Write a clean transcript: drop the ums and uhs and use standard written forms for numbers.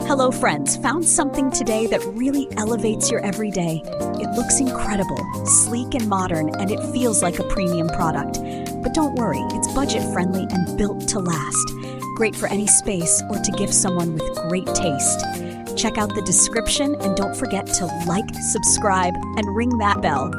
Hello friends, found something today that really elevates your everyday. It looks incredible, sleek and modern, and it feels like a premium product. But don't worry, it's budget-friendly and built to last. Great for any space or to gift someone with great taste. Check out the description and don't forget to like, subscribe, and ring that bell.